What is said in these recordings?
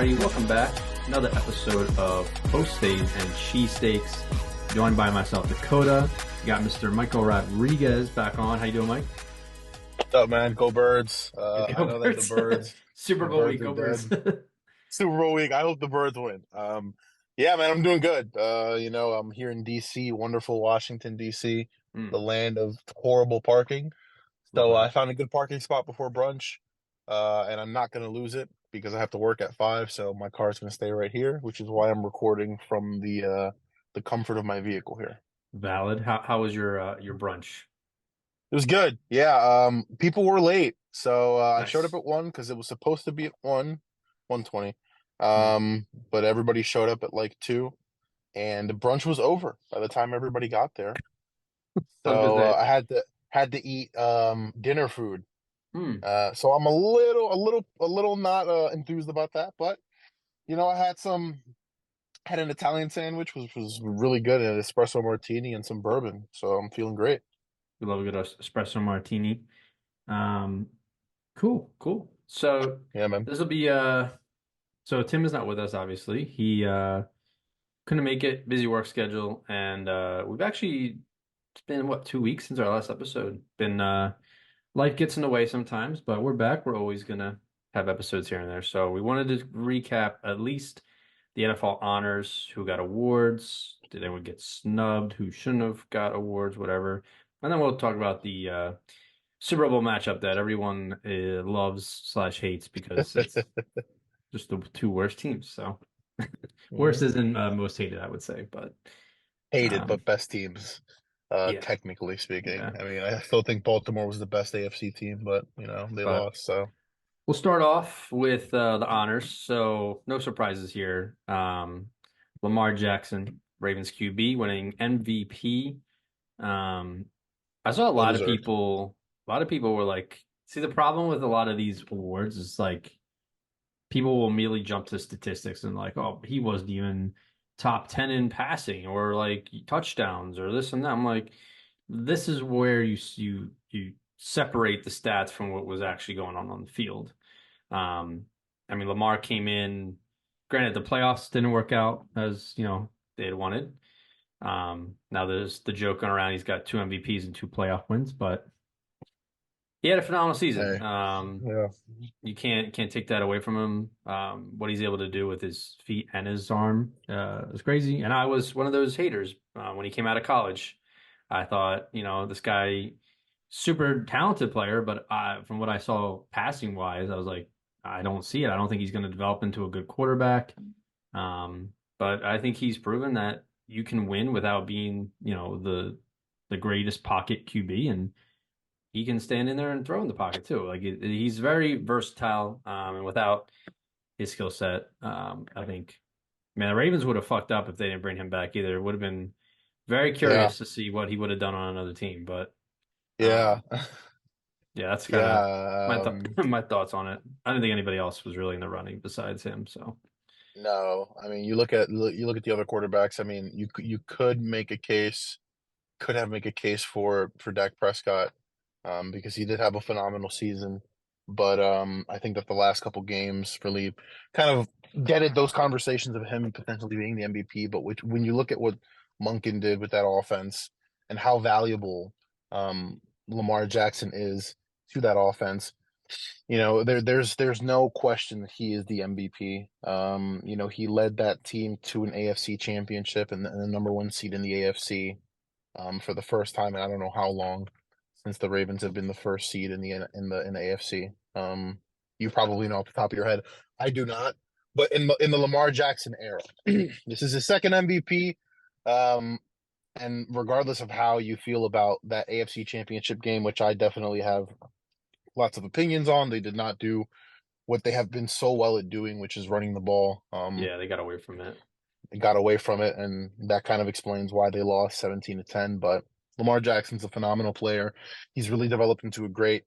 everybody. Welcome back. Another episode of Post-Fades Cheesesteaks. Joined by myself, Dakota. We got Mr. Michael Rodriguez back on. How you doing, Mike? What's up, man? Go Birds. I Go know that the Birds. birds, Super the Bowl birds week, are go Birds. dead. Super Bowl week. I hope the birds win. Yeah, man, I'm doing good. I'm here in DC, wonderful Washington, DC, the Mm, land of horrible parking. love So that. I found a good parking spot before brunch, and I'm not going to lose it because I have to work at 5. So my car's going to stay right here, which is why I'm recording from the comfort of my vehicle here. Valid. How was your brunch? It was good. Yeah. People were late, so I showed up Nice. at 1 because it was supposed to be at 1:20. Mm. But everybody showed up at like 2, and the brunch was over by the time everybody got there. I was gonna So say. I had to eat dinner food. Mm. So I'm a little not enthused about that, but I had an Italian sandwich, which was really good, and an espresso martini and some bourbon. So I'm feeling great. We love a good espresso martini. Um, cool. So Yeah, man. this will be so Tim is not with us, obviously. He couldn't make it, busy work schedule, and we've actually it's been what 2 weeks since our last episode. Been life gets in the way sometimes, but we're back. We're always gonna have episodes here and there. So we wanted to recap at least the NFL honors, who got awards, did anyone get snubbed, who shouldn't have got awards, whatever. And then we'll talk about the Super Bowl matchup that everyone loves slash hates because it's just the two worst teams. So worst Mhm. isn't most hated, I would say, but Hated, um, but best teams, yeah, technically speaking. yeah. I mean, I still think Baltimore was the best AFC team, but they But lost. So we'll start off with the honors. So no surprises here. Lamar Jackson, Ravens QB, winning MVP. Um, I saw well deserved. a lot of people were like, see, the problem with a lot of these awards is like people will immediately jump to statistics and like, oh, he wasn't even top 10 in passing or like touchdowns or this and that. I'm like, this is where you separate the stats from what was actually going on the field. Um, I mean, Lamar came in, granted, the playoffs didn't work out as, they had wanted. Now there's the joke going around, he's got two MVPs and two playoff wins, but he had a phenomenal season. Hey, yeah, You can't take that away from him. What he's able to do with his feet and his arm is crazy. And I was one of those haters when he came out of college. I thought, this guy, super talented player, but from what I saw passing wise, I was like, I don't see it. I don't think he's going to develop into a good quarterback. But I think he's proven that you can win without being, the greatest pocket QB, and he can stand in there and throw in the pocket too. Like he's very versatile, and without his skill set, I think, man, the Ravens would have fucked up if they didn't bring him back either. It would have been very yeah, curious to see what he would have done on another team. But yeah, yeah, that's kind of yeah. my thoughts on it. I didn't think anybody else was really in the running besides him. So No, I mean, you look at the other quarterbacks. I mean, you could make a case, could have make a case for Dak Prescott, because he did have a phenomenal season. But I think that the last couple games really kind of deaded those conversations of him potentially being the MVP. But when you look at what Monken did with that offense and how valuable Lamar Jackson is to that offense, there's no question that he is the MVP. He led that team to an AFC championship and the number one seed in the AFC for the first time in I don't know how long since the Ravens have been the first seed in the AFC. You probably know off the top of your head. I do not, but in the Lamar Jackson era, this is his second MVP. Um, and regardless of how you feel about that AFC championship game, which I definitely have lots of opinions on, they did not do what they have been so well at doing, which is running the ball. yeah, they got away from it. They got away from it, and that kind of explains why they lost 17-10. But Lamar Jackson's a phenomenal player. He's really developed into a great,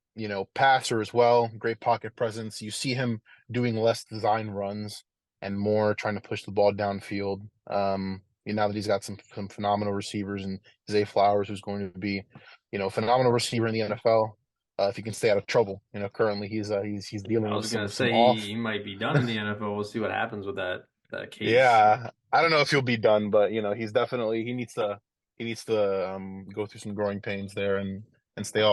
passer as well, great pocket presence. You see him doing less design runs and more trying to push the ball downfield. Now that he's got some phenomenal receivers and Zay Flowers, who's going to be, phenomenal receiver in the NFL. if he can stay out of trouble. Currently he's dealing I with was gonna some say off. he might be done in the NFL. We'll see what happens with that case. Yeah, I don't know if he'll be done, but he's definitely he needs to go through some growing pains there and stay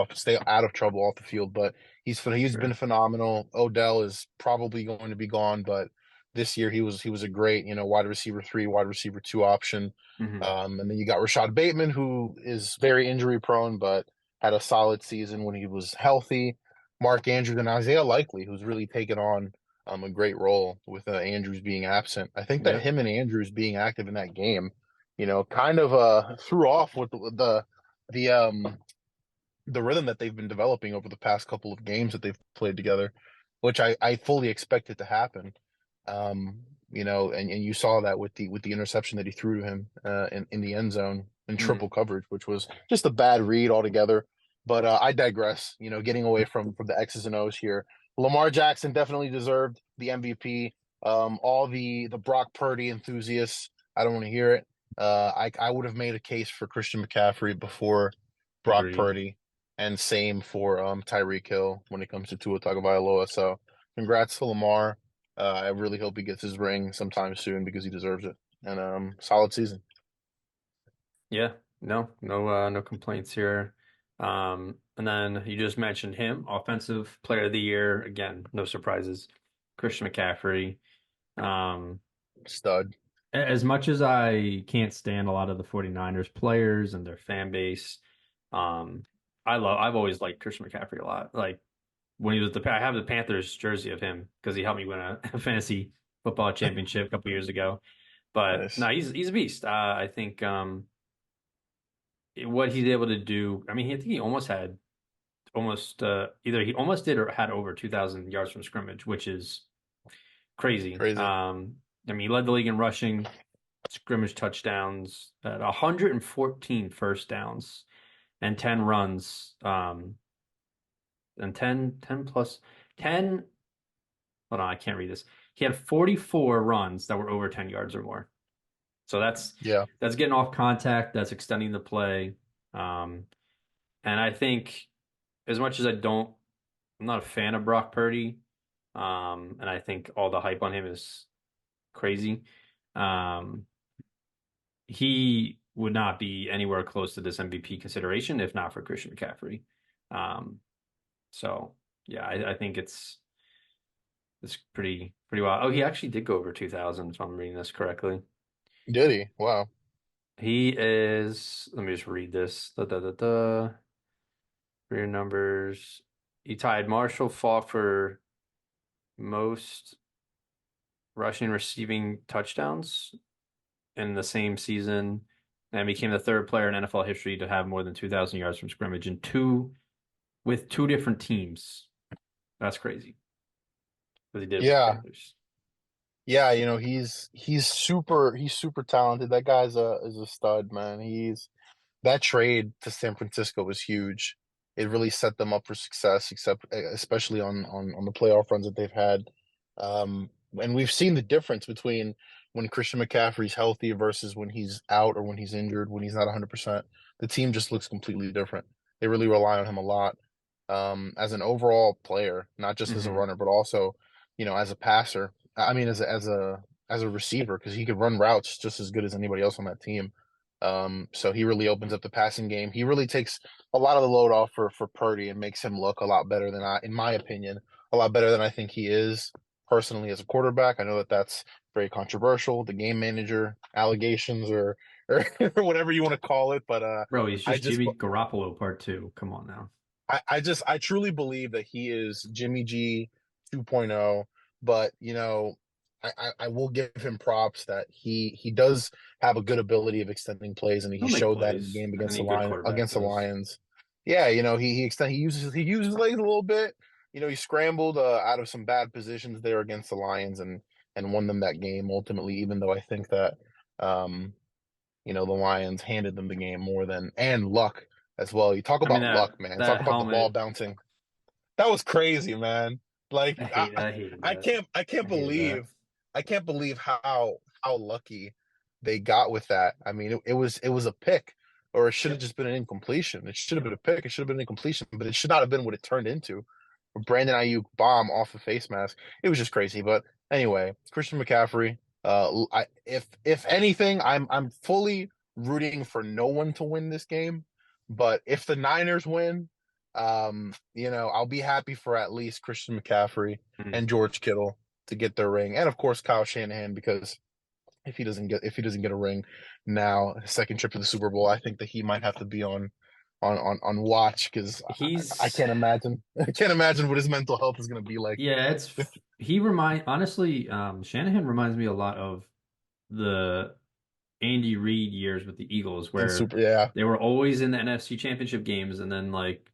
out of trouble off the field. But he's been Sure. phenomenal. Odell is probably going to be gone, but this year he was a great wide receiver three, wide receiver two option. Hmm. And then you got Rashad Bateman, who is very injury prone, but had a solid season when he was healthy. Mark Andrews and Isaiah Likely, who's really taken on a great role with Andrews being absent. I think that Yep. him and Andrews being active in that game, kind of threw off with the the rhythm that they've been developing over the past couple of games that they've played together, which I fully expected to happen. And you saw that with the interception that he threw to him in the end zone in Hmm. triple coverage, which was just a bad read altogether. But I digress. Getting away from the X's and O's here. Lamar Jackson definitely deserved the MVP. All the Brock Purdy enthusiasts, I don't want to hear it. I would have made a case for Christian McCaffrey before Brock Agreed. Purdy, and same for Tyreek Hill when it comes to Tua Tagovailoa. So congrats to Lamar. I really hope he gets his ring sometime soon because he deserves it. And solid season. Yeah. No complaints here. And then you just mentioned him, offensive player of the year. Again, no surprises. Christian McCaffrey. Um, Stud. as much as I can't stand a lot of the 49ers players and their fan base, um, I've always liked Christian McCaffrey a lot. Like when he was I have the Panthers jersey of him because he helped me win a fantasy football championship a couple years ago. But no, Nice. he's a beast. I think what he's able to do. I mean, I think he almost had either he almost did or had over 2,000 yards from scrimmage, which is crazy. Crazy. I mean, he led the league in rushing, scrimmage touchdowns, 114 first downs, and 10 runs, and 10 plus 10. Hold on, I can't read this. He had 44 runs that were over 10 yards or more. So Yeah. that's getting off contact, that's extending the play. Um, and I think as much as I'm not a fan of Brock Purdy, and I think all the hype on him is crazy. Um, he would not be anywhere close to this MVP consideration if not for Christian McCaffrey. Um, so yeah, I think it's pretty wild. Oh, he actually did go over 2,000 if I'm reading this correctly. Did he? Wow. He is, let me just read this. Career numbers. He tied Marshall Faulk for most rushing receiving touchdowns in the same season and became the third player in NFL history to have more than 2,000 yards from scrimmage with two different teams. That's crazy. What he did with the Yeah. Panthers. Yeah, he's super talented. That guy's a stud, man. That trade to San Francisco was huge. It really set them up for success, especially on the playoff runs that they've had. And we've seen the difference between when Christian McCaffrey's healthy versus when he's out or when he's injured, when he's not 100%. The team just looks completely different. They really rely on him a lot as an overall player, not just as a Hmm. runner, but also, as a passer. I mean, as a receiver, because he could run routes just as good as anybody else on that team. So he really opens up the passing game. He really takes a lot of the load off for Purdy and makes him look a lot better in my opinion, a lot better than I think he is personally as a quarterback. I know that that's very controversial, the game manager allegations or whatever you want to call it, but Bro, he's I just just Jimmy Garoppolo part two. Come on now. I truly believe that he is Jimmy G 2.0, but I will give him props that he does have a good ability of extending plays, and he He'll make showed that in the plays. game Any good quarterback against the does. Lions. Yeah, he uses his legs a little bit. He scrambled out of some bad positions there against the Lions and won them that game ultimately, even though I think that um the Lions handed them the game more than and luck as well. You talk I mean about that luck, man. Talk that about the ball helmet. bouncing. That was crazy, man. Like I hated I that. can't I can't I hated that. believe I can't believe how lucky they got with that. I mean, it was a pick. or it should have Yep. just been an incompletion. It should have Yep. been a pick. It should have been an incompletion, but it should not have been what it turned into. Brandon Ayuk bomb off the face mask. It was just crazy. But anyway, Christian McCaffrey. If anything, I'm fully rooting for no one to win this game. But if the Niners win, I'll be happy for at least Christian McCaffrey Mhm. and George Kittle to get their ring, and of course Kyle Shanahan, because if he doesn't get a ring now, his second trip to the Super Bowl, I think that he might have to be on watch, because I He's can't imagine I can't imagine what his mental health is going to be like. Yeah, he remind honestly, Shanahan reminds me a lot of the Andy Reid years with the Eagles, In where super, yeah, they were always in the NFC Championship games and then like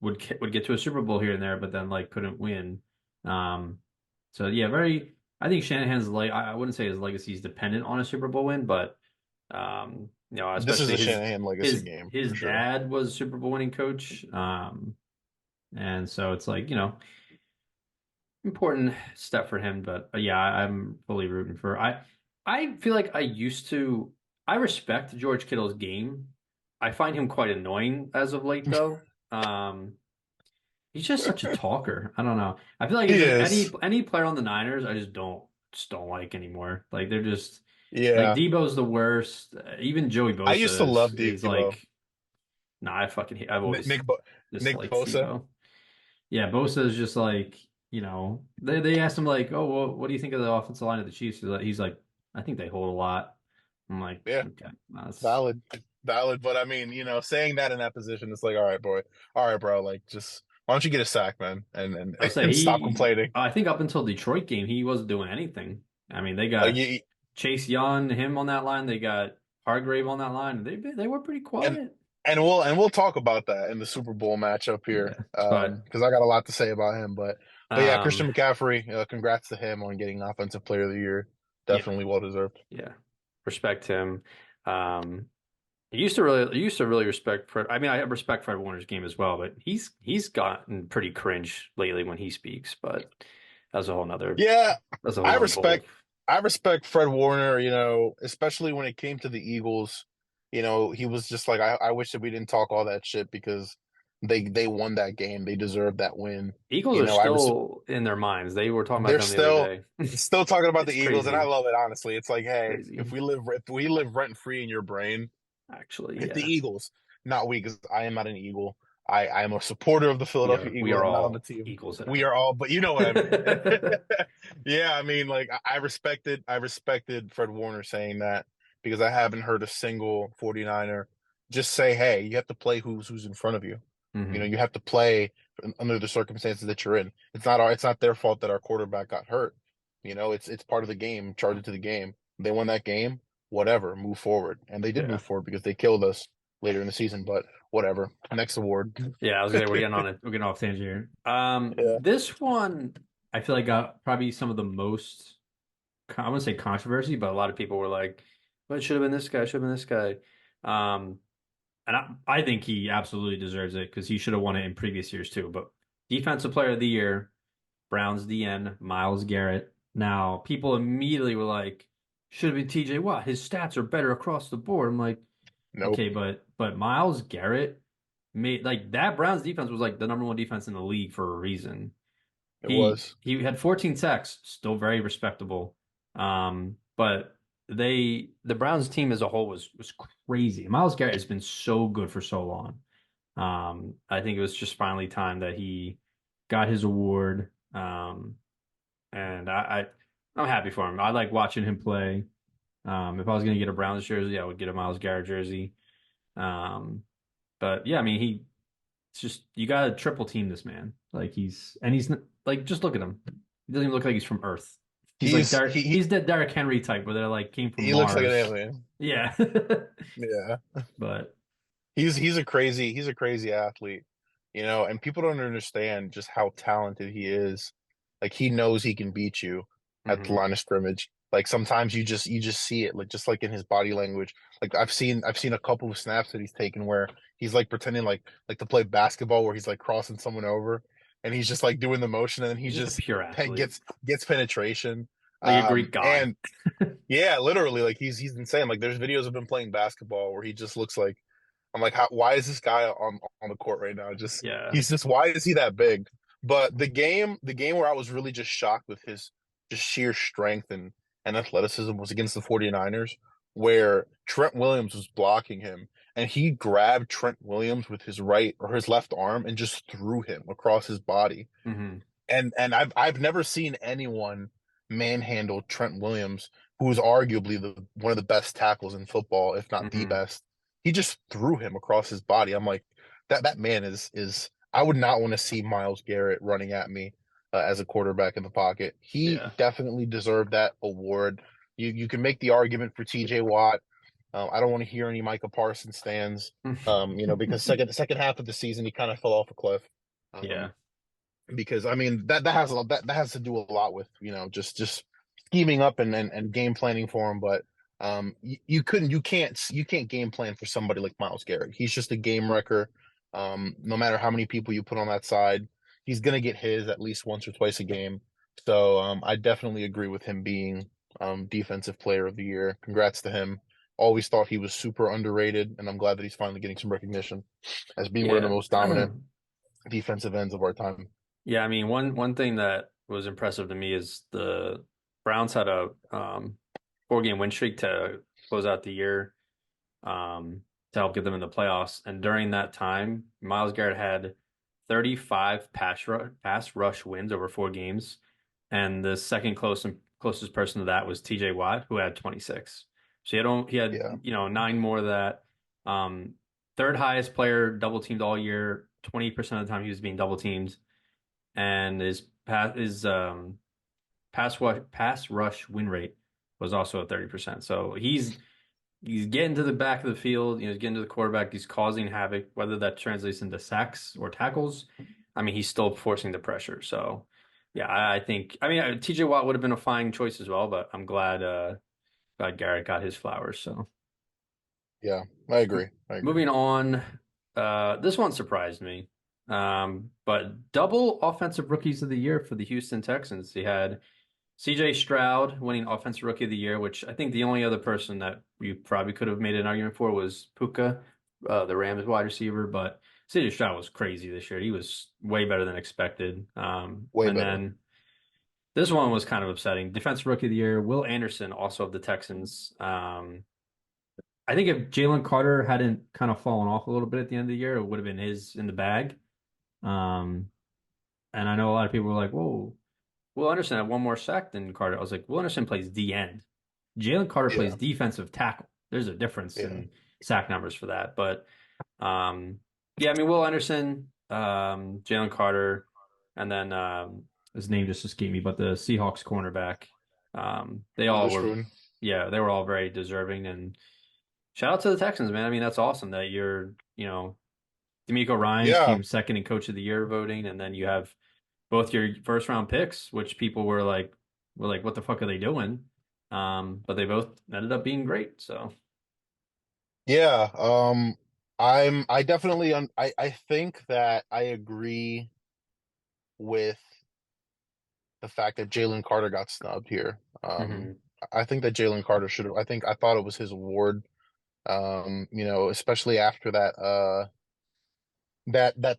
would get to a Super Bowl here and there, but then like couldn't win. Um, so yeah, very. I think Shanahan's like I wouldn't say his legacy is dependent on a Super Bowl win, but this is especially a Shanahan legacy game his for sure. dad was a Super Bowl winning coach, and so it's like important step for him. But yeah, I'm fully rooting for. I feel like I respect George Kittle's game. I find him quite annoying as of late, though. Um, he's just such a talker. I don't know. I feel like He it's just is, any player on the Niners, I just don't like anymore. Like they're just like yeah. Debo's the worst. Even Joey I used to Bosa love is Debo. like, nah, I've Nick always Nick, Bo- Nick disliked Bosa. Debo. Yeah, Bosa is just like, they asked him like, oh, well, what do you think of the offensive line of the Chiefs? He's like, I think they hold a lot. I'm like, Yeah, okay, that's valid, valid. But I mean, saying that in that position, it's like, all right, bro. Like, just why don't you get a sack, man, and I'll say and stop complaining. I think up until Detroit game, he wasn't doing anything. I mean, they Like, got you, Chase Young, him on that line. They got Hargrave on that line. They were pretty and quiet. and we'll talk about that in the Super Bowl matchup here, Yeah, but because I got a lot to say about him. But yeah, um, Christian McCaffrey, congrats to him on getting Offensive Player of the Year. yeah, Definitely well deserved. yeah, respect him. Um, I used to really respect Fred. I mean, I respect Fred Warner's game as well, but he's gotten pretty cringe lately when he speaks. But that's a whole nother Yeah, that's a whole I nother bowl. respect I respect Fred Warner, especially when it came to the Eagles. He was just like, I wish that we didn't talk all that shit, because they won that game. They deserved that win. Eagles You are know, I res still in their minds. They were talking about They're them the other still day. still talking about the It's Eagles, and I crazy. love it, honestly. It's like, It's hey, if crazy. we live rent free in your brain, Actually, the yeah. Eagles, not we, because I am not an Eagle. I am a supporter of the Philadelphia We Eagles. are I'm not on the all team. Eagles at We are heart. all, but you know what I mean. Yeah, I mean, like, I respected Fred Warner saying that, because I haven't heard a single 49er just say, "Hey, you have to play who's in front of you. Hmm. You have to play under the circumstances that you're in. It's not their fault that our quarterback got hurt. It's part of the game. Charge it to the game. They won that game. Whatever, move forward." And they did Yeah. move forward, because they killed us later in the season. But whatever. Next award. Yeah, I was gonna say we're getting on it. We're getting off tangent here. Yeah. This one I feel like got probably some of the most. I wouldn't say controversy, but a lot of people were like, "Well, it should have been this guy. Should have been this guy." Um, and I think he absolutely deserves it because he should have won it in previous years too. But Defensive Player of the Year, Browns DN, Myles Garrett. Now people immediately were like, "Should have been TJ Watt. His stats are better across the board." I'm like, Nope. okay, but Myles Garrett made like that Browns defense was like the number one defense in the league for a reason. It was. He had 14 sacks, still very respectable. But the Browns team as a whole was crazy. Myles Garrett has been so good for so long. I think it was just finally time that he got his award. And I'm happy for him. I like watching him play. If I was gonna get a Browns jersey, I would get a Myles Garrett jersey. Um, but yeah, I mean, it's just you got to triple team this man. Like he's like just look at him. He doesn't even look like he's from Earth. He's like He's he he's that Derrick Henry type where they're like came from he looks like an Mars. alien. Yeah. Yeah. But He's a crazy athlete, and people don't understand just how talented he is. Like, he knows he can beat you at the mhm. line of scrimmage. Like, sometimes you just see it, like, just like in his body language. Like, I've seen a couple of snaps that he's taken where he's like pretending like to play basketball, where he's like crossing someone over, and he's just like doing the motion, and then he He's just a just pure athlete. gets penetration. Like a Greek god. And yeah, literally, like he's insane. Like there's videos of him playing basketball where he just looks like I'm like, why is this guy on the court right now? Just Yeah. he's just why is he that big? But the game where I was really just shocked with his just sheer strength and athleticism was against the 49ers, where Trent Williams was blocking him and he grabbed Trent Williams with his right or his left arm and just threw him across his body. Hmm. And I've never seen anyone manhandle Trent Williams, who is arguably the one of the best tackles in football, if not the Hmm. best. He just threw him across his body. I'm like, that man is I would not want to see Myles Garrett running at me as a quarterback in the pocket. He Yeah. definitely deserved that award. You can make the argument for TJ Watt. I don't want to hear any Micah Parsons stands. Because second half of the season he kind of fell off a cliff. Yeah. Um, because I mean that has to do a lot with just scheming up and game planning for him. But you can't game plan for somebody like Myles Garrett. He's just a game wrecker. No matter how many people you put on that side, he's gonna get his at least once or twice a game. So I definitely agree with him being defensive player of the year. Congrats to him. Always thought he was super underrated, and I'm glad that he's finally getting some recognition as being one of the Yeah. most dominant defensive ends of our time. Yeah, I mean, one thing that was impressive to me is the Browns had a 4-game win streak to close out the year, to help get them in the playoffs. And during that time, Myles Garrett had 35 pass rush wins over 4 games, and the second closest person to that was TJ Watt, who had 26. So he had Yeah. 9 more of that. Um, Third highest player double teamed all year. 20% of the time he was being double teamed, and his pass rush win rate was also at 30%. So he's getting to the back of the field, he's getting to the quarterback, he's causing havoc, whether that translates into sacks or tackles. I mean, he's still forcing the pressure. So yeah, I think I mean TJ Watt would have been a fine choice as well, but I'm glad Garrett got his flowers. So Yeah, I agree. I agree. moving on, this one surprised me. But double offensive rookies of the year for the Houston Texans. He had CJ Stroud winning Offensive Rookie of the Year, which I think the only other person that you probably could have made an argument for was Puka, the Rams wide receiver. But CJ Stroud was crazy this year. He was way better than expected. Way And better. then this one was kind of upsetting. Defensive Rookie of the Year, Will Anderson, also of the Texans. I think if Jalen Carter hadn't kind of fallen off a little bit at the end of the year, it would have been his in the bag. Um, and I know a lot of people were like, "Whoa, Will Anderson had one more sack than Carter." I was like, "Will Anderson plays D end. Jalen Carter plays Yeah, defensive tackle. There's a difference yeah. in sack numbers for that." But yeah, I mean, Will Anderson, Jalen Carter, and then his name just escaped me, but the Seahawks cornerback, they all were, Witherspoon. yeah, they were all very deserving. And shout out to the Texans, man. I mean, that's awesome that D'Amico Ryans Yeah, came second in Coach of the Year voting, and then you have both your first round picks, which people were like, what the fuck are they doing? But they both ended up being great. So, yeah. I definitely I think that I agree with the fact that Jalen Carter got snubbed here. mhm. I think that Jalen Carter should have. I thought it was his award. Especially after that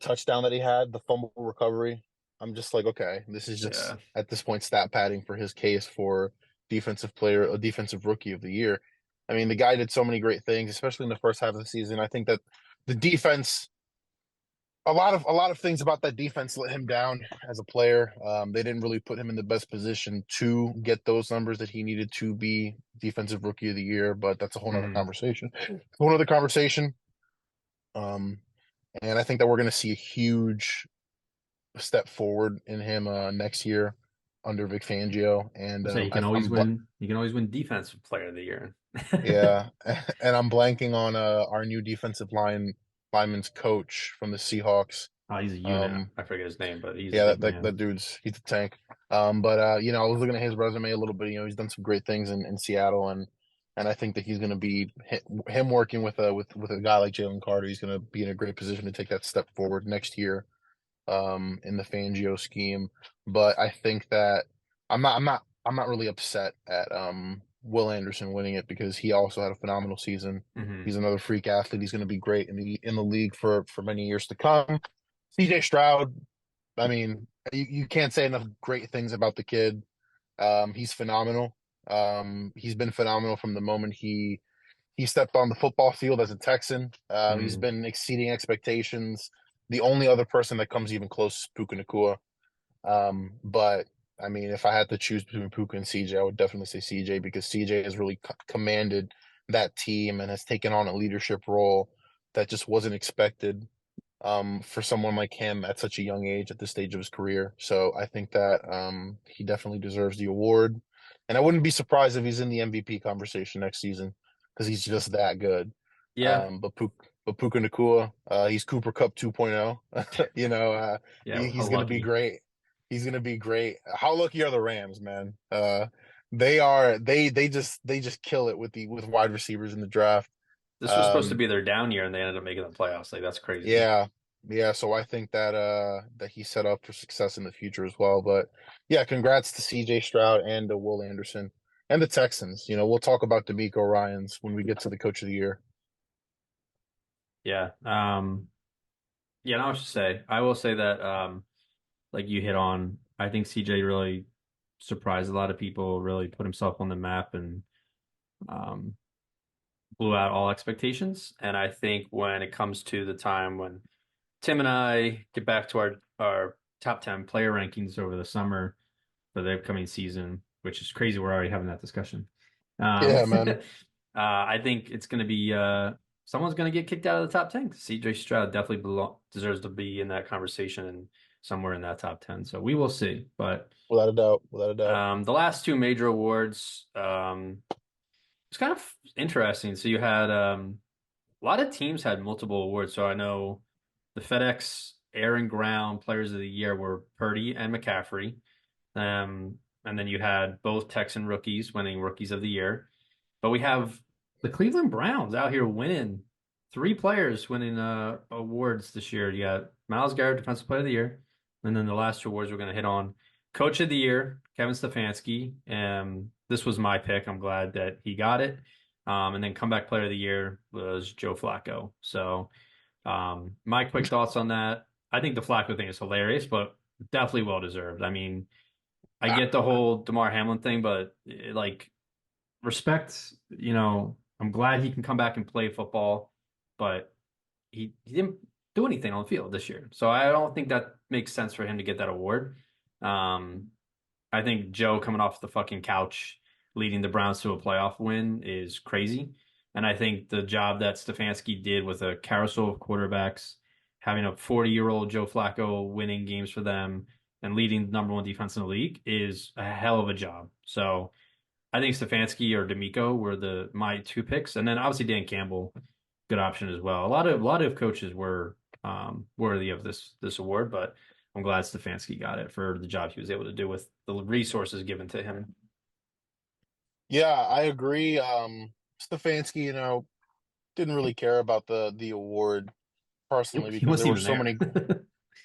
touchdown that he had, the fumble recovery. I'm just like, okay, this is just Yeah. at this point stat padding for his case for defensive player, a defensive rookie of the year. I mean, the guy did so many great things, especially in the first half of the season. I think that the defense, a lot of things about that defense let him down as a player. They didn't really put him in the best position to get those numbers that he needed to be defensive rookie of the year. But that's a whole nother Mhm. conversation. Whole other conversation. Um, and I think that we're going to see a huge step forward in him next year under Vic Fangio. And So you can always win. You can always win Defensive Player of the Year. yeah, and I'm blanking on our new defensive lineman's coach from the Seahawks. Oh, he's a unit. Um, I forget his name, but he's a yeah, big that man. dude's he's a tank. But I was looking at his resume a little bit. He's done some great things in Seattle, and I think that he's going to be him working with a guy like Jalen Carter. He's going to be in a great position to take that step forward next year in the Fangio scheme. But I think that I'm not. I'm not really upset at Will Anderson winning it because he also had a phenomenal season. Hmm. He's another freak athlete. He's going to be great in the league for many years to come. CJ Stroud, I mean, you can't say enough great things about the kid. He's phenomenal. He's been phenomenal from the moment he stepped on the football field as a Texan. He's Mm. been exceeding expectations. The only other person that comes even close is Puka Nacua. But I mean, if I had to choose between Puka and CJ, I would definitely say CJ because CJ has really commanded that team and has taken on a leadership role that just wasn't expected for someone like him at such a young age at this stage of his career. So I think that he definitely deserves the award. And I wouldn't be surprised if he's in the MVP conversation next season because he's just that good. Yeah, But Puka Nacua, he's Cooper Cup 2.0. You know, yeah, we're he's going to be lucky. great. He's going to be great. How lucky are the Rams, man? They just kill it with wide receivers in the draft. This was supposed to Um, be their down year, and they ended up making the playoffs. Like that's crazy. yeah, yeah. So I think that that he's set up for success in the future as well. But yeah, congrats to CJ Stroud and to Will Anderson and the Texans. You know, we'll talk about D'Amico Ryans when we get to the Coach of the Year. Yeah. Yeah, no, I should say. I will say that like you hit on, I think CJ really surprised a lot of people, really put himself on the map and um blew out all expectations. And I think when it comes to the time when Tim and I get back to our top 10 player rankings over the summer for the upcoming season, which is crazy. We're already having that discussion. Yeah, man. I think it's going to be someone's going to get kicked out of the top 10. CJ Stroud definitely deserves to be in that conversation and somewhere in that top 10. So we will see. But Without a doubt. Without a doubt. the last two major awards, it's kind of interesting. So you had a lot of teams had multiple awards. So I know the FedEx Air and Ground Players of the Year were Purdy and McCaffrey. And then you had both Texan rookies winning Rookies of the Year. But we have the Cleveland Browns out here winning three players winning awards this year. You got Myles Garrett, Defensive Player of the Year. And then the last two awards we're going to hit on Coach of the Year, Kevin Stefanski. This was my pick. I'm glad that he got it. And then Comeback Player of the Year was Joe Flacco. So my quick thoughts on that. I think the Flacco thing is hilarious, but definitely well deserved. I mean, I I, get the whole Damar Hamlin thing, but like respect, I'm glad he can come back and play football, but he didn't do anything on the field this year. So I don't think that makes sense for him to get that award. Um, I think Joe coming off the fucking couch, leading the Browns to a playoff win is crazy. And I think the job that Stefanski did with a carousel of quarterbacks, having a 40-year-old Joe Flacco winning games for them and leading the number one defense in the league is a hell of a job. So I think Stefanski or D'Amico were the my two picks, and then obviously Dan Campbell, good option as well. A lot of coaches were worthy of this award, but I'm glad Stefanski got it for the job he was able to do with the resources given to him. yeah, I agree. Stefanski, didn't really care about the award He, personally he because wasn't even there.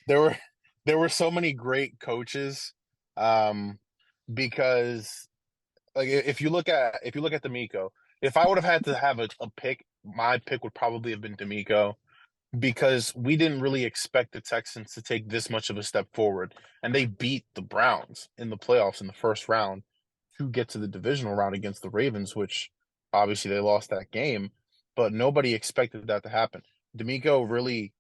there were there were so many great coaches. Um, because like if you look at D'Amico, if I would have had to have a pick, my pick would probably have been D'Amico because we didn't really expect the Texans to take this much of a step forward, and they beat the Browns in the playoffs in the first round to get to the divisional round against the Ravens, which obviously they lost that game, but nobody expected that to happen. D'Amico really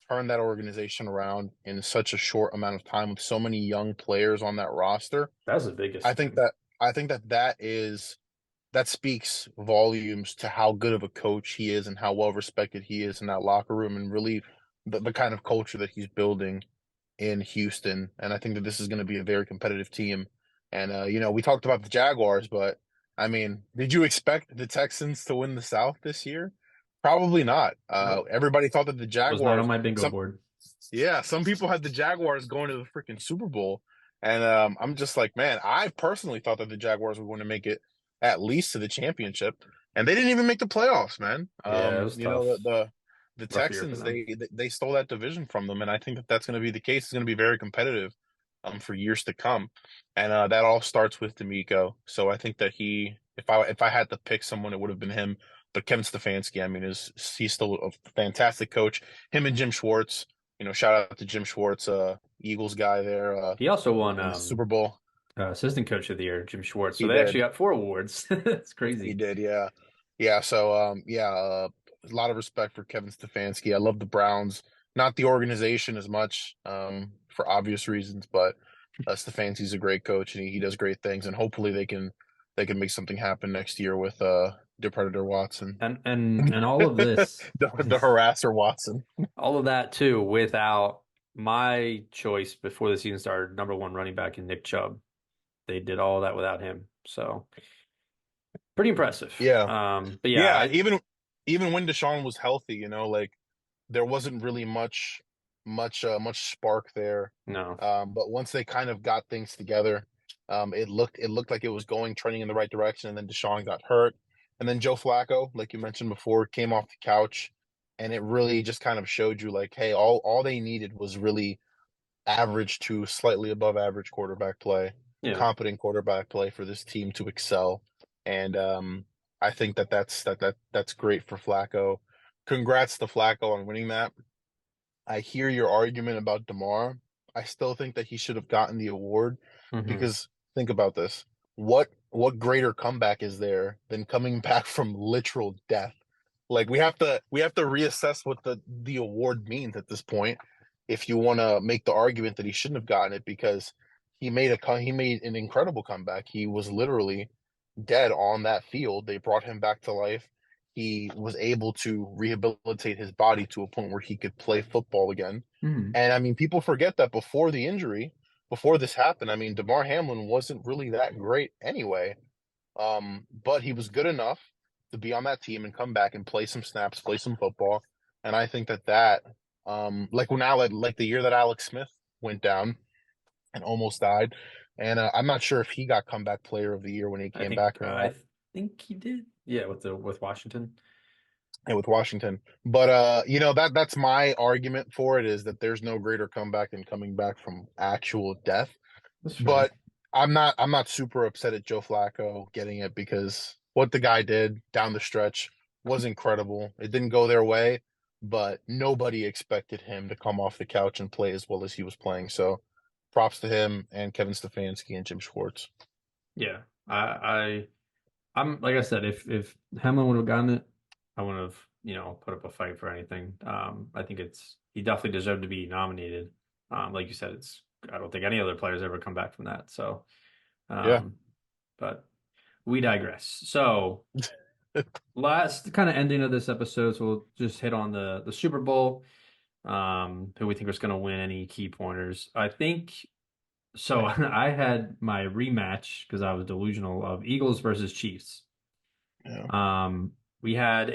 turned that organization around in such a short amount of time with so many young players on that roster. That was the I biggest think thing. that I think that that speaks volumes to how good of a coach he is and how well respected he is in that locker room and really the kind of culture that he's building in Houston. And I think that this is going to be a very competitive team. And we talked about the Jaguars, but I mean, did you expect the Texans to win the South this year? Probably not. Nope. Everybody thought that the Was not on Jaguars, my bingo some board. yeah, some people had the Jaguars going to the freaking Super Bowl, and I'm just like, man, I personally thought that the Jaguars were going to make it at least to the championship, and they didn't even make the playoffs, man. Yeah, it was tough. The Rough year for Texans them. they stole that division from them, and I think that that's going to be the case. It's going to be very competitive. for years to come. And that all starts with D'Amico. So I think that if I had to pick someone, it would have been him. But Kevin Stefanski, I mean, is he's still a fantastic coach. Him and Jim Schwartz, shout out to Jim Schwartz, Eagles guy there, He also won winning the Super Bowl. assistant coach of the year, Jim Schwartz. So He they actually did. got 4 awards. It's He crazy. did, yeah. Yeah, so a lot of respect for Kevin Stefanski. I love the Browns, not the organization as much, for obvious reasons, but Stefanski's a great coach and he does great things, and hopefully they can make something happen next year with the Predator Watson. And all of this, The harasser Watson. all of that too, without my choice before the season started, number one running back in Nick Chubb. They did all that without him. So pretty impressive. Yeah. But yeah, Yeah, I even when Deshaun was healthy, like there wasn't really much spark there. no. But once they kind of got things together, it looked like it was trending in the right direction. And then Deshaun got hurt, and then Joe Flacco, like you mentioned before, came off the couch, and it really just kind of showed you like, hey, all they needed was really average to slightly above average quarterback play, Yeah. competent quarterback play for this team to excel. And I think that's great for Flacco. Congrats to Flacco on winning that. I hear your argument about DeMar. I still think that he should have gotten the award Hmm. because think about this. What greater comeback is there than coming back from literal death? Like we have to reassess what the award means at this point if you want to make the argument that he shouldn't have gotten it because he made an incredible comeback. He was literally dead on that field. They brought him back to life. He was able to rehabilitate his body to a point where he could play football again. Hmm. And I mean, people forget that before the injury, before this happened, I mean, DeMar Hamlin wasn't really that great anyway. But he was good enough to be on that team and come back and play some snaps, play some football. And I think like when like the year that Alex Smith went down and almost died, and I'm not sure if he got comeback player of the year when he I came think back or I not. think he did. Yeah, with Washington. And with Washington. But that's my argument for it is that there's no greater comeback than coming back from actual death. That's fair. But I'm not super upset at Joe Flacco getting it because what the guy did down the stretch was incredible. It didn't go their way, but nobody expected him to come off the couch and play as well as he was playing. So props to him and Kevin Stefanski and Jim Schwartz. Yeah. I'm like I said, if Hamlin would have gotten it, I wouldn't have, put up a fight for anything. I think he definitely deserved to be nominated. Like you said, I don't think any other players ever come back from that. So, Yeah. um, but we digress. So last kind of ending of this episode, so we'll just hit on the Super Bowl. Who we think is going to win any key pointers. I think so. I had my rematch because I was delusional of Eagles versus Chiefs. Yeah. We had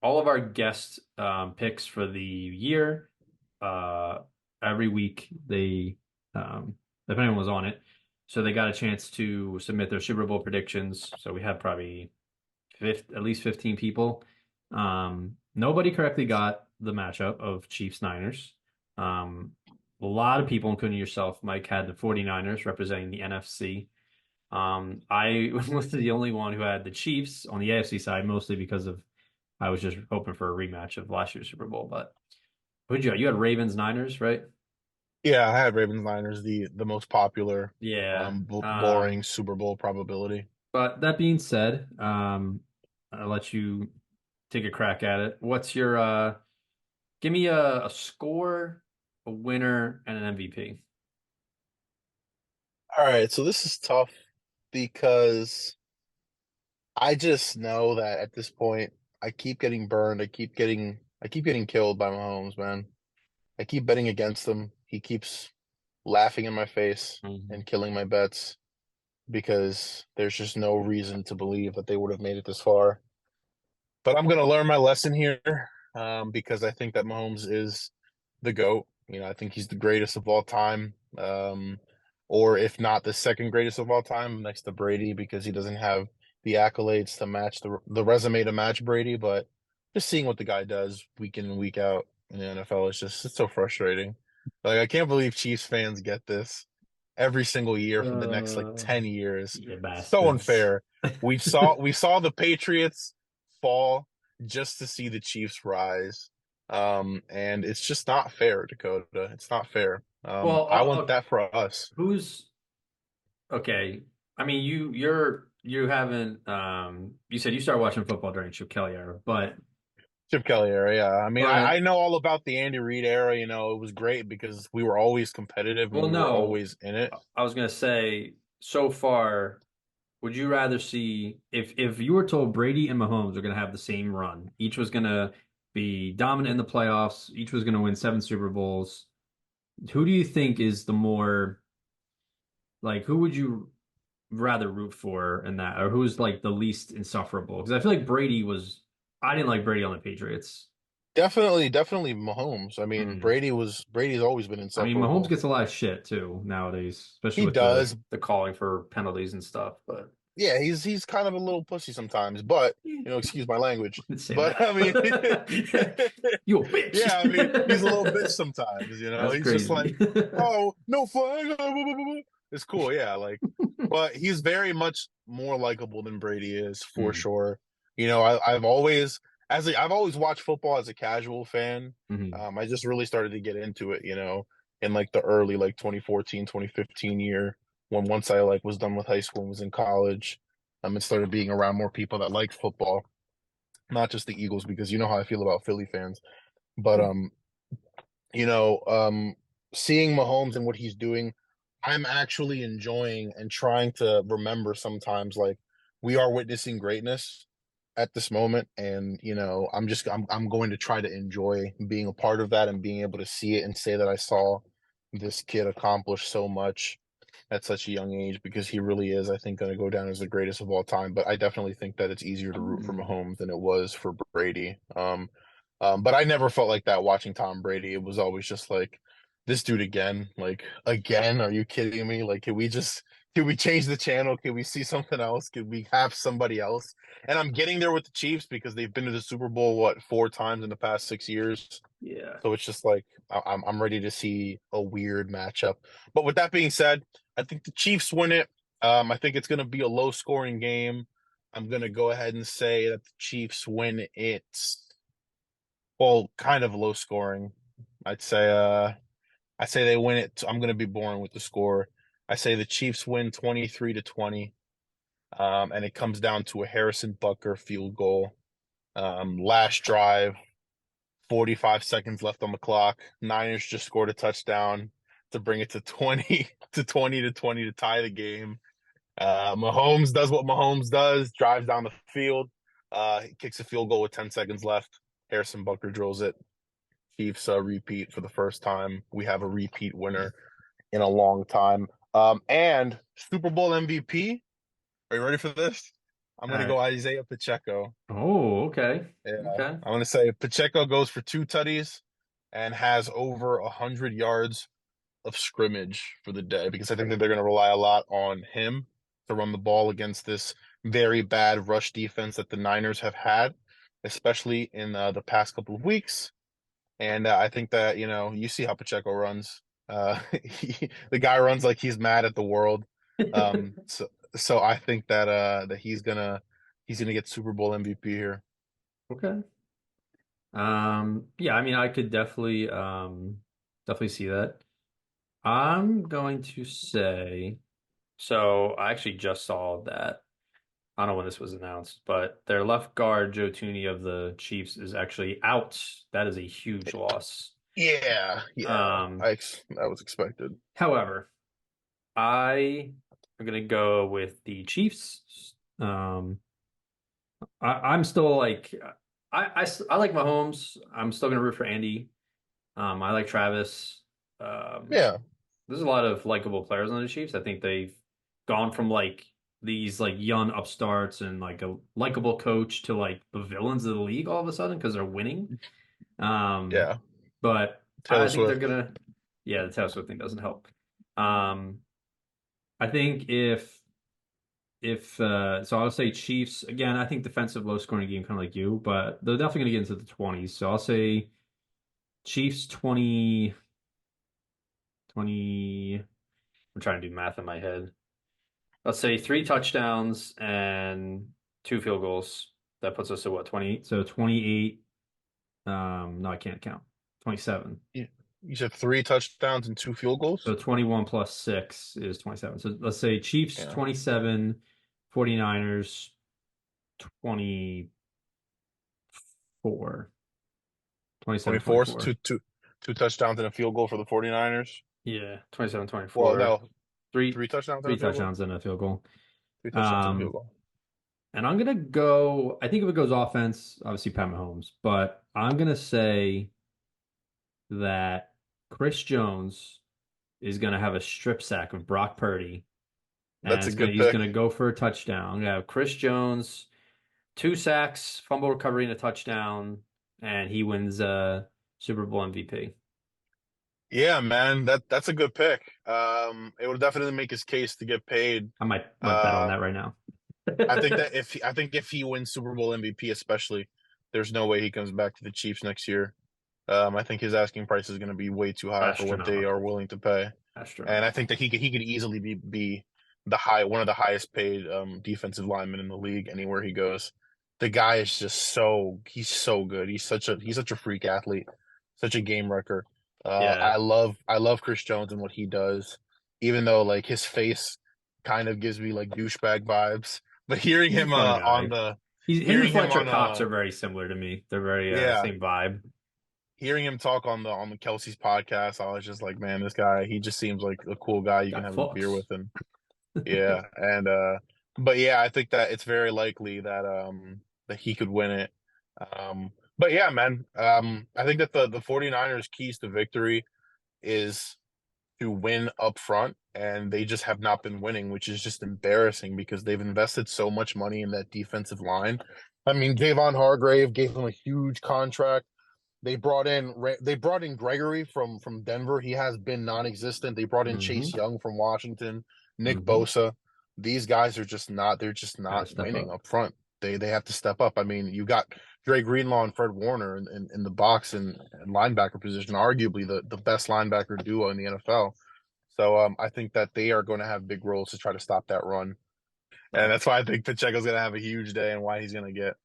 all of our guest picks for the year. Uh, every week if anyone was on it, so they got a chance to submit their Super Bowl predictions. So we had probably at least 15 people. Nobody correctly got the matchup of Chiefs Niners. A lot of people, including yourself, Mike, had the 49ers representing the NFC. I was the only one who had the Chiefs on the AFC side, mostly because I was just hoping for a rematch of last year's Super Bowl. But who'd you have? You had Ravens Niners, right? Yeah, I had Ravens Niners, the most popular, Yeah. boring Super Bowl probability. But that being said, I'll let you take a crack at it. Give me a score, a winner, and an MVP. All right, so this is tough because I just know that at this point I keep getting burned. I keep getting killed by Mahomes, man. I keep betting against him. He keeps laughing in my face Mhm. and killing my bets because there's just no reason to believe that they would have made it this far. But I'm gonna learn my lesson here, because I think that Mahomes is the GOAT. I think he's the greatest of all time, or if not the second greatest of all time, next to Brady, because he doesn't have the accolades to match the resume to match Brady. But just seeing what the guy does week in and week out in the NFL is just it's so frustrating. Like I can't believe Chiefs fans get this every single year for the next like Uh, 10 years. you So bastards. unfair. We saw the Patriots fall just to see the Chiefs rise. And it's just not fair, Dakota. It's not fair. Well, I want that for us. who's okay? I mean, you haven't you said you started watching football during Chip Kelly era, but Chip Kelly era, yeah. I mean, I but know all about the Andy Reid era. It was great because we were always competitive and well, we were no, always in it. I was gonna say so far. Would you rather see if you were told Brady and Mahomes are going to have the same run, each was going to be dominant in the playoffs, each was going to win 7 Super Bowls. Who do you think is the more like who would you rather root for in that, or who's like the least insufferable? Because I feel like I didn't like Brady on the Patriots. Definitely Mahomes. I mean, Mm. Brady's always been I mean, Mahomes insufferable. gets a lot of shit too nowadays, especially He with the does. the calling for penalties and stuff. But Yeah, he's kind of a little pussy sometimes, but eh, excuse my language. let's say But I mean, that. You a yeah, I mean, he's a little bitch bitch. sometimes, That's He's just like, crazy. "Oh, no flag." It's cool, yeah, like but he's very much more likable than Brady is for Mm, sure. I've always watched football as a casual fan. mhm. I just really started to get into it, in like the early like 2014, 2015 year when once I like was done with high school and was in college, and started being around more people that liked football, not just the Eagles because you know how I feel about Philly fans. But you know, seeing Mahomes and what he's doing, I'm actually enjoying and trying to remember sometimes like we are witnessing greatness at this moment, and I'm going to try to enjoy being a part of that and being able to see it and say that I saw this kid accomplish so much at such a young age because he really is, I think, going to go down as the greatest of all time. But I definitely think that it's easier to root for Mahomes than it was for Brady. But I never felt like that watching Tom Brady. It was always just like, this dude again, like again. Are you kidding me? Like, can we change the channel? Can we see something else? Can we have somebody else? And I'm getting there with the Chiefs because they've been to the Super Bowl what 4 times in the past 6 years. Yeah. So it's just like I'm ready to see a weird matchup. But with that being said, I think the Chiefs win it. I think it's going to be a low scoring game. I'm going to go ahead and say that the Chiefs win it. Well, kind of low scoring. I'd say I say they win it. I'm going to be boring with the score. I say the Chiefs win 23-20. And it comes down to a Harrison Butker field goal. Last drive, 45 seconds left on the clock. Niners just scored a touchdown to bring it to 20 to 20 to tie the game. Mahomes does what Mahomes does, drives down the field, he kicks a field goal with 10 seconds left. Harrison Butker drills it. Chiefs repeat for the first time. We have a repeat winner in a long time. And Super Bowl MVP. Are you ready for this? I'm All going to go right. Isaiah Pacheco. Oh, okay. Yeah, Okay. I'm going to say Pacheco goes for 2 tutties and has over 100 yards of scrimmage for the day because I think that they're going to rely a lot on him to run the ball against this very bad rush defense that the Niners have had, especially in the past couple of weeks. And I think that, you see how Pacheco runs. The guy runs like he's mad at the world. So I think that he's gonna get Super Bowl MVP here. Okay. Yeah, I mean I could definitely see that. I'm going to say so I actually just saw that. I don't know when this was announced, but their left guard, Joe Tooney of the Chiefs, is actually out. That is a huge loss. Yeah, yeah. Um, That was expected. however, I am gonna go with the Chiefs. I'm still like I like Mahomes. I'm still gonna root for Andy. I like Travis. Um, Yeah, there's a lot of likable players on the Chiefs. I think they've gone from like these like young upstarts and like a likable coach to like the villains of the league all of a sudden because they're winning. Um, yeah. but Taylor I think they're Swift. gonna, yeah, the Taylor Swift thing doesn't help. Um, I think if so I'll say Chiefs again. I think defensive low scoring game kind of like you, but they're definitely gonna get into the 20s. So I'll say Chiefs 20. 20. I'm trying to do math in my head. Let's say three touchdowns and two field goals. That puts us at what, 28? So 28. No, I can't count. 27. You said 3 touchdowns and 2 field goals? So 21 plus 6 is 27. So let's say Chiefs Yeah. 27, 49ers 24. 27, 24, so 24. two touchdowns and a field goal for the 49ers. Yeah, 27, Well, 24. no, Three three touchdowns and three a field goal. touchdowns and a field goal. 3 touchdowns and a field Um, goal. and I'm gonna go, I think if it goes offense, obviously Pat Mahomes, but I'm gonna say that Chris Jones is gonna have a strip sack of Brock Purdy, and That's a it's gonna good he's pick. gonna go for a touchdown. I'm gonna have Chris Jones, two sacks, fumble recovery, and a touchdown, and he wins Super Bowl MVP. Yeah, man, that's a good pick. It would definitely make his case to get paid. I might bet on that Um, right now. I think if he wins Super Bowl MVP, especially, there's no way he comes back to the Chiefs next year. I think his asking price is going to be way too high for what they are Astronomical. willing to pay. And I think Astronomical. that he could easily be one of the highest paid defensive linemen in the league anywhere he goes. The guy is just he's so good. He's such a freak athlete, such a game wrecker. Yeah, I love Chris Jones and what he does, even though like his face kind of gives me like douchebag vibes. But he's a fun guy. Him and hearing him Fletcher on Cox are very similar to me. They're very yeah, same vibe. hearing him talk on the Kelsey's podcast, I was just like, man, this guy, he just seems like a cool guy you can Got have a beer Fox. with. And yeah, and but yeah, I think that it's very likely that he could win it. But yeah, man, I think that the 49ers keys to victory is to win up front, and they just have not been winning, which is just embarrassing because they've invested so much money in that defensive line. I mean, Javon Hargrave gave him a huge contract. They brought in Gregory from Denver. He has been non-existent. They brought in Hmm. Chase Young from Washington, Nick Hmm. Bosa. These guys are they're just Gotta not step winning up. up front. They have to step up. I mean, you got Dre Greenlaw and Fred Warner in the box and linebacker position, arguably the best linebacker duo in the NFL. So I think that they are going to have big roles to try to stop that run. And that's why I think Pacheco's going to have a huge day and why he's going to get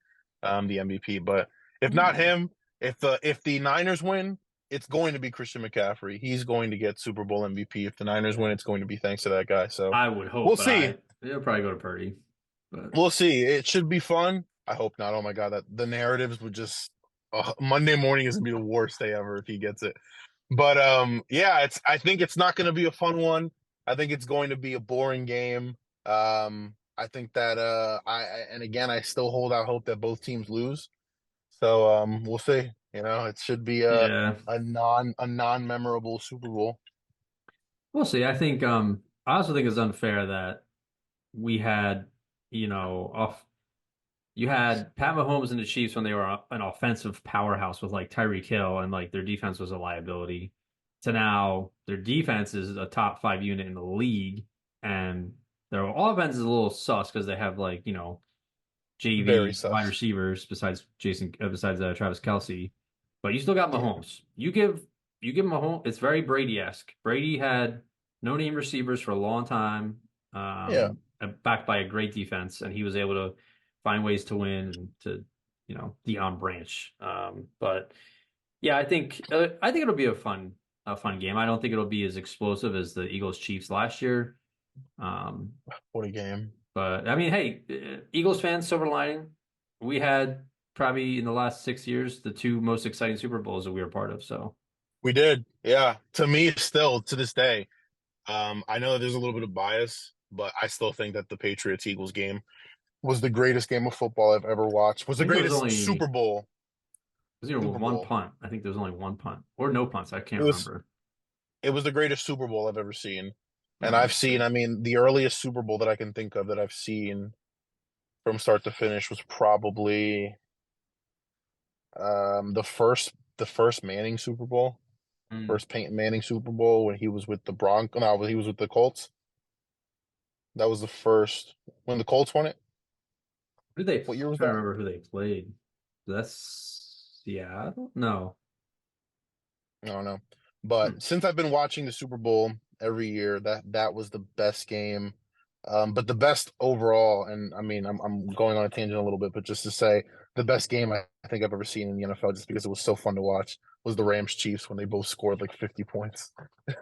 the MVP. But if not Hmm. him, if the Niners win, it's going to be Christian McCaffrey. He's going to get Super Bowl MVP. If the Niners win, it's going to be thanks to that guy. So I would hope, we'll but see. it'll probably go to Purdy. But We'll see. It should be fun. I hope not. Oh my God, that the narratives would just Monday morning is gonna be the worst day ever if he gets it. But yeah, it's I think it's not gonna be a fun one. I think it's going to be a boring game. I think that and again I still hold out hope that both teams lose. So we'll see. You know, it should be yeah, a non memorable Super Bowl. we'll see. I also think it's unfair that we had, off you had Pat Mahomes and the Chiefs when they were an offensive powerhouse with like Tyreek Hill and like their defense was a liability. To now their defense is a top five unit in the league and their offense is a little sus because they have like, Very JV wide sus. receivers besides Travis Kelce, but you still got Yeah. Mahomes. You give Mahomes. It's very Brady-esque. Brady had no name receivers for a long time, Yeah. backed by a great defense, and he was able to find ways to win and to Deion Branch. But yeah, I think it'll be a fun game. I don't think it'll be as explosive as the Eagles Chiefs last year. Um, What a game. but I mean, hey, Eagles fans, silver lining. We had probably in the last 6 years the two most exciting Super Bowls that we were part of. So We did. Yeah. To me, still to this day. I know that there's a little bit of bias, but I still think that the Patriots Eagles game was the greatest game of football I've ever watched. Was I the think there was greatest only Super Bowl. was there Super one Bowl. punt. I think there was only one punt or no punts. I It can't was remember. it was the greatest Super Bowl I've ever seen. And That's I great. mean, the earliest Super Bowl that I can think of that I've seen from start to finish was probably the first Manning Super Bowl. Mm. First Peyton Manning Super Bowl when he was with the Broncos. No, when he was with the Colts. That was the first when the Colts won it. Who did they? What year I'm was trying to that? remember who they played. That's Seattle. No, I don't know. But Hmm. since I've been watching the Super Bowl every year, that was the best game. But the best overall, and I mean, I'm going on a tangent a little bit, but just to say, the best game I think I've ever seen in the NFL, just because it was so fun to watch, was the Rams Chiefs when they both scored like 50 points.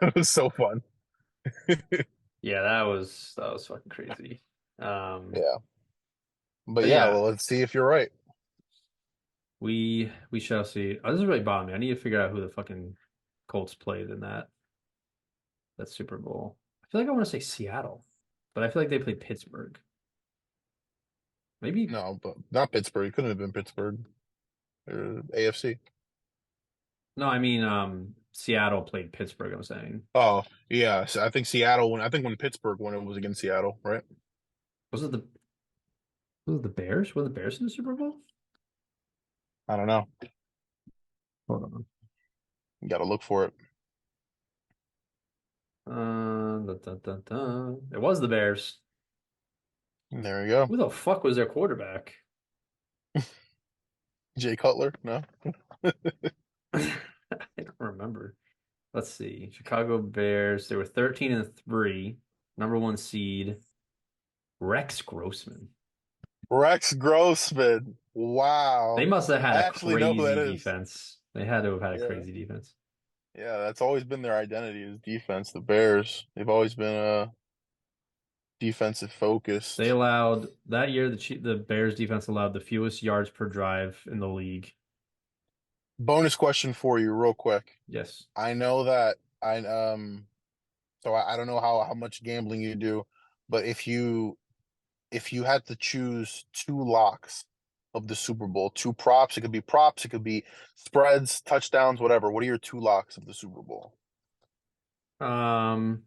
It was so fun. Yeah, that was fucking crazy. Um, Yeah. But but yeah, yeah, well, let's see if you're right. we shall see. Oh, this is really bothering me. I need to figure out who the fucking Colts played in that Super Bowl. I feel like I want to say Seattle, but I feel like they played Pittsburgh. Maybe No, but not Pittsburgh. It couldn't have been Pittsburgh or AFC. no, I mean Seattle played Pittsburgh, I'm saying. Oh, yeah. So I think Seattle when I think when Pittsburgh won it was against Seattle, right? Was it the was it the Bears? Were the Bears in the Super Bowl? I don't know. Hold on. You got to look for it. It was the Bears. There you go. Who the fuck was their quarterback? Jay Cutler? No. I don't remember. Let's see. Chicago Bears. They were 13-3, number one seed. Rex Grossman. Rex Grossman. They Wow. must have had I a actually know who that crazy is. defense. They had to have had a Yeah. crazy defense. Yeah, that's always been their identity is defense. The Bears. They've always been defensive They focused. allowed that year the Bears defense allowed the fewest yards per drive in the league. Bonus question for you, real quick. Yes. I know that I don't know how much gambling you do, but if you had to choose two locks of the Super Bowl, two props, it could be spreads, touchdowns, whatever. What are your two locks of the Super Bowl? Um,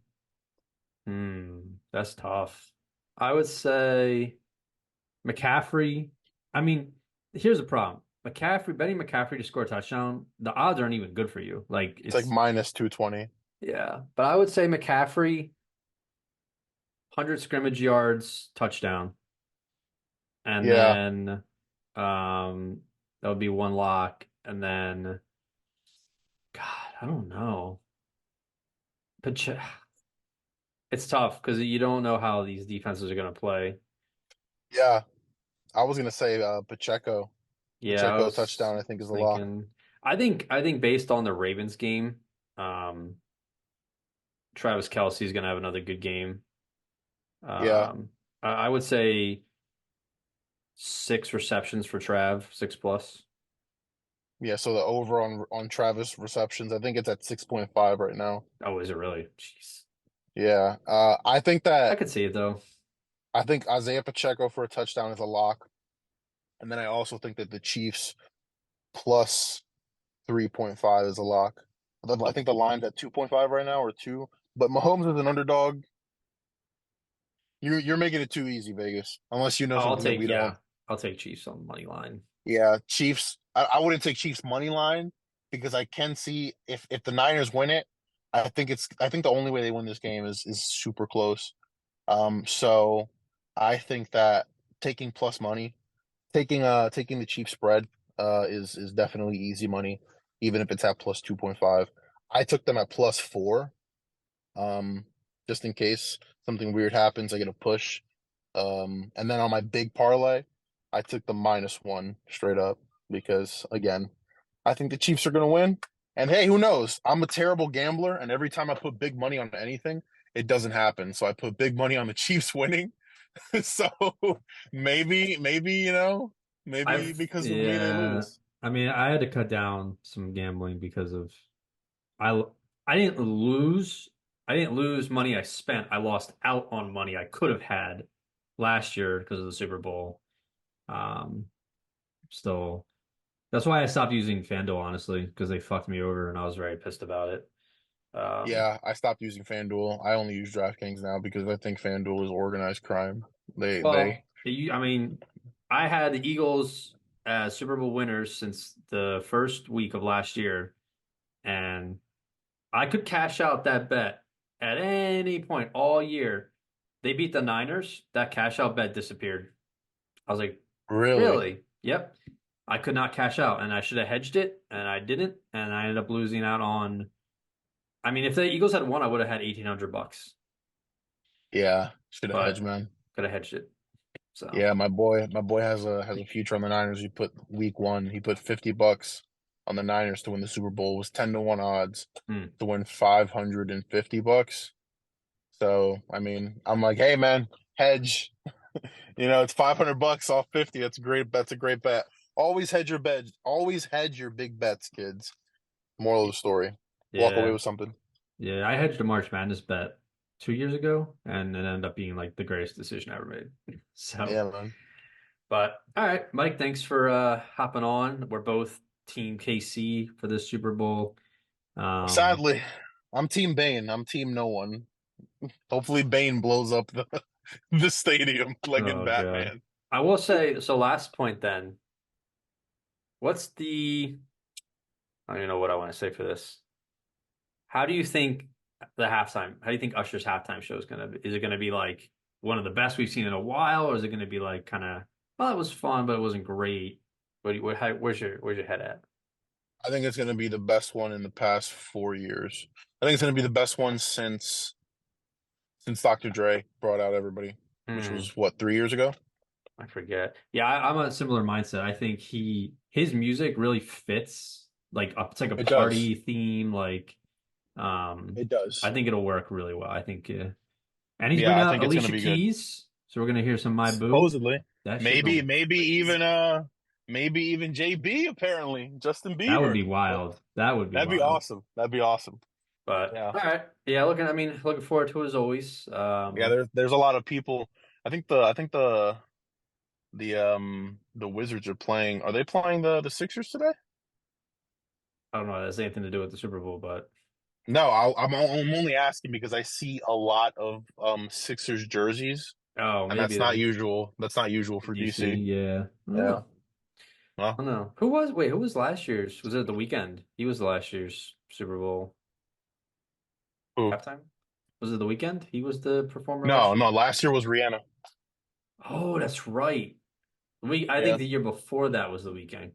that's tough. I would say McCaffrey. I mean, here's the problem. Betting McCaffrey to score a touchdown, the odds aren't even good for you. Like It's like it's minus 220. yeah, but I would say McCaffrey, 100 scrimmage yards, touchdown. And Yeah, then that would be one lock. And then God, I don't know. But it's tough because you don't know how these defenses are going to play. yeah. I was gonna say Pacheco. Yeah, I Pacheco was touchdown, I think is a lock. thinking. I think based on the Ravens game, um, Travis Kelce's going to have another good game. Yeah, Um, I would say 6 receptions for Trav, 6 plus. yeah. So the over on Travis receptions, I think it's at 6.5 right now. Oh, is it really? Jeez. Yeah, I could see it though. I think Isaiah Pacheco for a touchdown is a lock, and then I also think that the Chiefs plus 3.5 is a lock. I think the line's at 2.5 right now or two. But Mahomes is an underdog. You're making it too easy, Vegas. Unless you know I'll something that take we don't. yeah, I'll take Chiefs on the money line. Yeah, Chiefs. I wouldn't take Chiefs money line because I can see if the Niners win it, I think the only way they win this game is super close. So I think that taking plus money, taking the Chiefs spread is definitely easy money, even if it's at plus 2.5. I took them at plus four, um, just in case something weird happens, I get a push. And then on my big parlay, I took the minus one straight up because again, I think the Chiefs are going to win. And hey, who knows? I'm a terrible gambler, and every time I put big money on anything, it doesn't happen. So I put big money on the Chiefs winning. So maybe maybe because of me they Yeah, lose. I mean, I had to cut down some gambling because of I I didn't lose I didn't lose money I spent. I lost out on money I could have had last year because of the Super Bowl. Um, still, that's why I stopped using FanDuel, honestly, because they fucked me over and I was very pissed about it. Um, Yeah, I stopped using FanDuel. I only use DraftKings now because I think FanDuel is organized crime. They I mean, I had the Eagles as Super Bowl winners since the first week of last year, and I could cash out that bet at any point all year. They beat the Niners, that cash out bet disappeared. I was like, really. really? Yep. I could not cash out, and I should have hedged it, and I didn't, and I ended up losing out on. I mean, if the Eagles had won, I would have had $1,800, Yeah, should have hedged, but man. could have hedged it. So, Yeah, my boy has a future on the Niners. He put week one. He put $50 on the Niners to win the Super Bowl. It was 10-1 odds hmm. to win $550. So I mean, I'm like, hey man, hedge. You know, it's $500 off 50. That's a great. That's a great bet. Always hedge your bets. Always hedge your big bets, kids. Moral of the story: walk away Yeah, with something. yeah. I hedged a March Madness bet 2 years ago, and it ended up being like the greatest decision I ever made. So, Yeah, man. but all right, Mike, thanks for hopping on. We're both Team KC for this Super Bowl. Um, Sadly, I'm Team Bane. I'm Team No One. Hopefully, Bane blows up the the stadium like in oh God. Batman. I will say, so last point then, what's the, I don't even know what I want to say for this. How do you think how do you think Usher's halftime show is gonna be? Is it gonna be like one of the best we've seen in a while, or is it gonna be like kind of, well, it was fun, but it wasn't great? Where's your head at? I think it's going to be the best one in the past 4 years. I think it's going to be the best one since Dr. Dre brought out everybody, which Hmm, was what, 3 years ago. I forget. Yeah, I'm a similar mindset. I think his music really fits it's like a It does. party theme. Um, It I does. think it'll work really well. I think, and he's Yeah, bringing I out think it's going to Alicia be good. Keys, so we're gonna hear some My Boo. Supposedly, That shit gonna be crazy. maybe even JB apparently, Justin That would Bieber. be wild. That would be That'd be wild. awesome. That'd be awesome. But Yeah. all right, yeah. I mean, looking forward to it as always. Yeah, there's a lot of people. I think the Wizards are playing. Are they playing the Sixers today? I don't know. It has anything to do with the Super Bowl, but No, I'm only asking because I see a lot of Sixers jerseys, oh, and maybe that's not then usual. That's not usual for DC. DC. Yeah, I don't Yeah. know. I Well, don't know. Who was? Wait, who was last year's? Was it the weekend? He was last year's Super Bowl who? halftime. Was it the weekend? He was the performer last No, year. no. Last year was Rihanna. Oh, that's right. I think Yeah, the year before that was the weekend.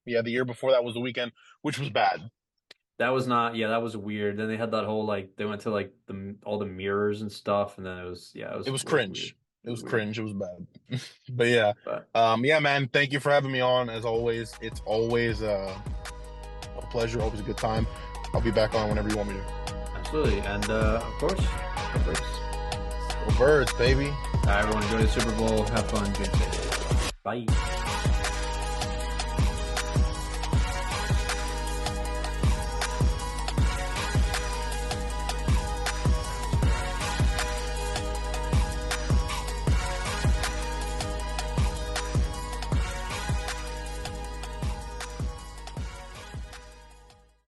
yeah. The year before that was the weekend, which was bad. That was not, yeah, that was weird. Then they had that whole like they went to like the all the mirrors and stuff, and then it was yeah, It was it was weird. cringe. It It was was weird. cringe. It was bad. But yeah, But yeah, man. Thank you for having me on. As always, it's always a pleasure. Always a good time. I'll be back on whenever you want me to. absolutely. And of course, go Birds. Go Birds, baby. Everyone enjoy the Super Bowl. Have fun. Drink safe. Bye.